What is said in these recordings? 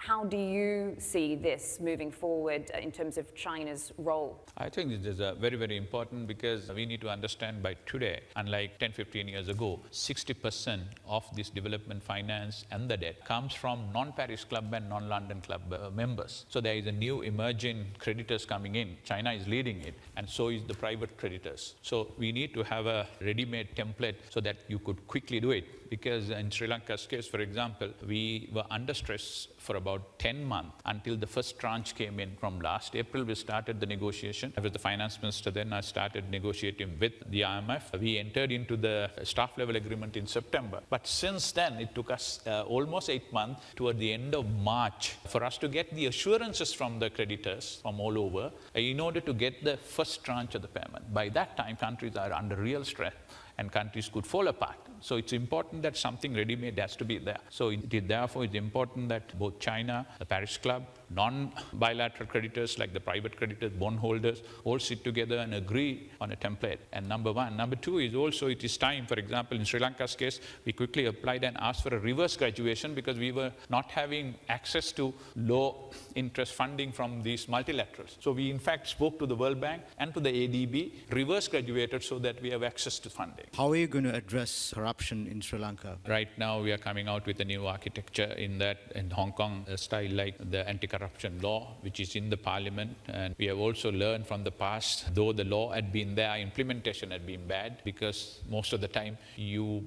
How do you see this moving forward in terms of China's role? I think this is very, very important because we need to understand by today, unlike 10, 15 years ago, 60% of this development finance and the debt comes from non-Paris Club and non-London Club members. So there is a new emerging creditors coming in. China is leading it, and so is the private creditors. So we need to have a ready-made template so that you could quickly do it. Because in Sri Lanka's case, for example, we were under stress for about 10 months until the first tranche came in. From last April, we started the negotiation. I was the finance minister then. I started negotiating with the IMF. We entered into the staff level agreement in September. But since then, it took us almost 8 months toward the end of March for us to get the assurances from the creditors from all over in order to get the first tranche of the payment. By that time, countries are under real stress and countries could fall apart. So it's important that something ready-made has to be there. So therefore, it's important that both China, the Paris Club, non-bilateral creditors like the private creditors, bondholders, all sit together and agree on a template. And number one. Number two is also it is time, for example, in Sri Lanka's case, we quickly applied and asked for a reverse graduation because we were not having access to low interest funding from these multilaterals. So we in fact spoke to the World Bank and to the ADB, reverse graduated so that we have access to funding. How are you going to address corruption in Sri Lanka? Right now we are coming out with a new architecture in Hong Kong style, like the anti-corruption law, which is in the parliament. And we have also learned from the past, though the law had been there, implementation had been bad because most of the time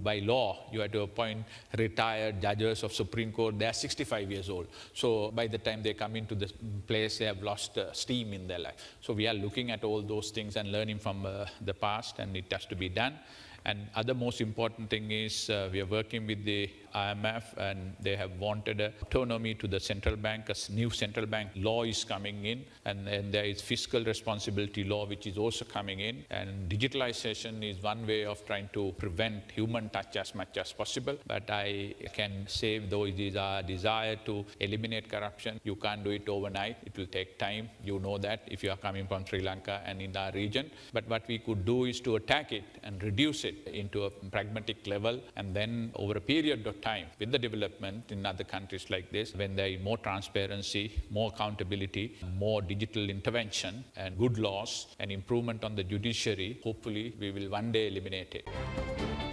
by law, you had to appoint retired judges of Supreme Court. They are 65 years old. So by the time they come into the place, they have lost steam in their life. So we are looking at all those things and learning from the past, and it has to be done. And other most important thing is we are working with the IMF, and they have wanted autonomy to the central bank. A new central bank law is coming in, and then there is fiscal responsibility law which is also coming in. And digitalization is one way of trying to prevent human touch as much as possible. But I can say, though it is our desire to eliminate corruption, you can't do it overnight. It will take time. You know that if you are coming from Sri Lanka and in our region. But what we could do is to attack it and reduce it into a pragmatic level, and then over a period of time with the development in other countries like this, when there is more transparency, more accountability, more digital intervention and good laws and improvement on the judiciary, hopefully we will one day eliminate it.